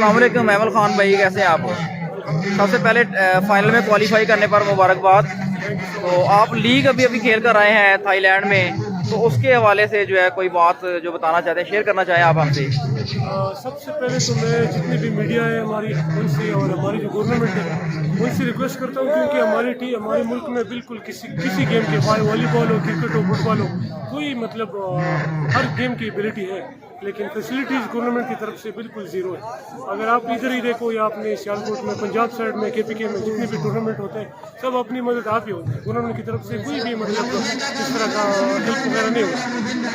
अस्सलाम वालेकुम महमल खान भाई, कैसे हैं आप? सबसे पहले फाइनल में क्वालिफाई करने पर मुबारकबाद। तो आप लीग अभी अभी खेल कर आए हैं थाईलैंड में, तो उसके हवाले से जो है कोई बात जो बताना चाहते हैं, शेयर करना चाहें आप हमसे? सबसे पहले तो मैं जितनी भी मीडिया है हमारी उनसे और हमारी जो गवर्नमेंट है उनसे रिक्वेस्ट करता हूँ, क्योंकि हमारे मुल्क में बिल्कुल किसी गेम के, चाहे वॉलीबॉल हो, क्रिकेट हो, फुटबॉल हो, कोई मतलब हर गेम की एबिलिटी है, लेकिन फैसिलिटीज़ गवर्नमेंट की तरफ से बिल्कुल ज़ीरो है। अगर आप इधर ही देखो या अपने सियालकोट में, पंजाब साइड में, KPK में जितने भी टूर्नामेंट होते हैं सब अपनी मदद आप ही होती है, गवर्नमेंट की तरफ से कोई भी मतलब इस तरह का हेल्प वगैरह नहीं होता।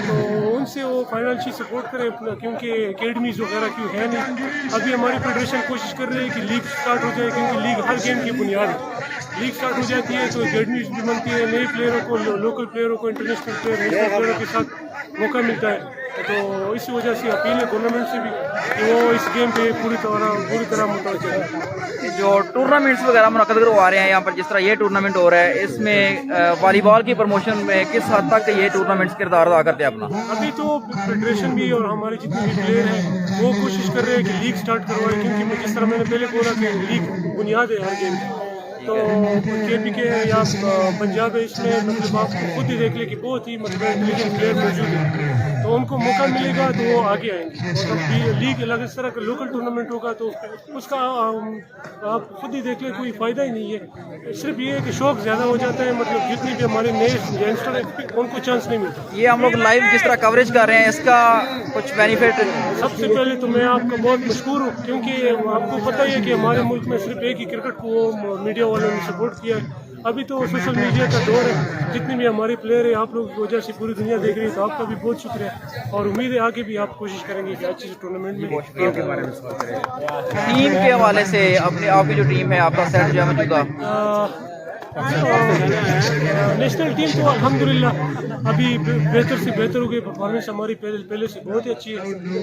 तो उनसे वो फाइनेंशियल सपोर्ट करें अपना, क्योंकि अकेडमीज़ वगैरह क्यों है नहीं। अभी हमारी फेडरेशन कोशिश कर रही है कि लीग स्टार्ट हो जाए, क्योंकि लीग हर गेम की बुनियाद है। लीग स्टार्ट हो जाती है तो अकेडमीज भी बनती है, नए प्लेयरों को, लोकल प्लेयरों को, इंटरनेशनल प्लेयरों के साथ मौका मिलता है। तो इसी वजह से अपील है गवर्नमेंट से भी कि वो इस गेम पे पूरी तरह मुतवज्जह है। जो टूर्नामेंट्स वगैरह मुनक़्क़द करवा रहे हैं यहाँ पर, जिस तरह ये टूर्नामेंट हो रहा है, इसमें वॉलीबॉल की प्रमोशन में किस हद तक ये टूर्नामेंट्स किरदार अदा करते हैं अपना? अभी तो फेडरेशन भी और हमारे जितने भी प्लेयर हैं वो कोशिश कर रहे हैं कि लीग स्टार्ट करवाएं, क्योंकि जिस तरह मैंने पहले बोला कि लीग बुनियाद है हर गेम की। तो KPK या पंजाब है, इसमें मतलब आप खुद ही देख ले कि बहुत ही मतलब इंटेलिजेंट प्लेयर मौजूद है, तो उनको मौका मिलेगा तो वो आगे आएंगे। और लीग अलग इस तरह का लोकल टूर्नामेंट होगा तो उसका आप खुद ही देख ले कोई फ़ायदा ही नहीं है। सिर्फ ये है कि शौक ज़्यादा हो जाता है, मतलब जितने भी हमारे नए यंगस्टर हैं उनको चांस नहीं मिलता। ये हम लोग लाइव जिस तरह कवरेज कर रहे हैं, इसका कुछ बेनिफिट? सबसे पहले तो मैं आपका बहुत मशहूर हूँ, क्योंकि आपको पता ही है कि हमारे मुल्क में सिर्फ एक ही क्रिकेट को मीडिया वालों ने सपोर्ट किया है। अभी तो सोशल मीडिया का दौर है, जितने भी हमारे प्लेयर हैं आप लोगों की वजह से पूरी दुनिया देख रही है, तो आपका भी बहुत शुक्रिया और उम्मीद है आगे भी आप कोशिश करेंगे कि अच्छी टूर्नामेंट में। टीम के हवाले से अपने आपकी जो टीम है, आपका सेट जो है मौजूदा नेशनल टीम तो अल्हम्दुलिल्लाह अभी बेहतर से बेहतर हो गई, परफॉर्मेंस हमारी पहले से बहुत ही अच्छी है।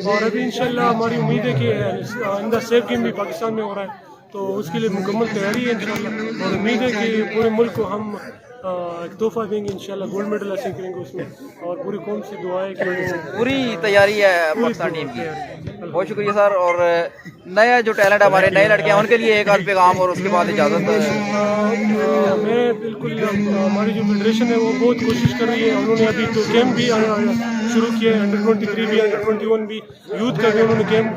और अभी इंशाल्लाह हमारी उम्मीद है कि आइंदा सेफ गेम भी पाकिस्तान में हो रहा है, तो उसके लिए मुकम्मल तैयारी है इंशाल्लाह। और उम्मीद है कि पूरे मुल्क को हम एक तोहफा देंगे इंशाल्लाह, गोल्ड मेडल हासिल करेंगे उसमें, और पूरी कौम से दुआ है कि पूरी तैयारी है पाकिस्तान टीम की। बहुत शुक्रिया सर। और नया जो टैलेंट हमारे नए लड़के हैं उनके लिए एक आध पैगाम और उसके बाद इजाज़त। मैं बिल्कुल, हमारी जो फेडरेशन है वो बहुत कोशिश कर रही है, उन्होंने अभी तो कैंप भी शुरू किया है, अंडर-23 भी, अंडर-21 भी, यूथ का भी उन्होंने कैंप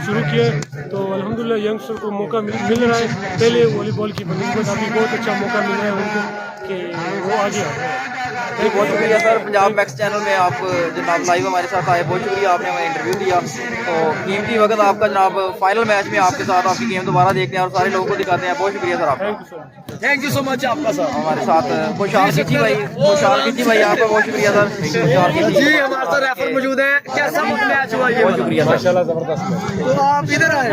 शुरू किया है। तो अल्हम्दुलिल्लाह यंगस्टर को मौका मिल रहा है, पहले वॉलीबॉल की बनस्बत अभी बहुत अच्छा मौका मिल रहा है उनको कि वो आगे आए। बहुत शुक्रिया सर, पंजाब मैक्स चैनल में आप जनाब लाइव हमारे साथ आए, बहुत शुक्रिया, आपने हमें इंटरव्यू दिया। तो कीमती वक्त आपका जनाब, फाइनल मैच में आपके साथ आपकी गेम दोबारा देखते हैं और सारे लोगों को दिखाते हैं। बहुत शुक्रिया सर आपका, थैंक यू सो मच आपका सर। हमारे साथ खुशहाल कीची भाई आपका बहुत शुक्रिया सर। जी हमारे साथ रेफर मौजूद है। कैसा मैच हुआ ये? बहुत शुक्रिया सर, तो आप इधर आए।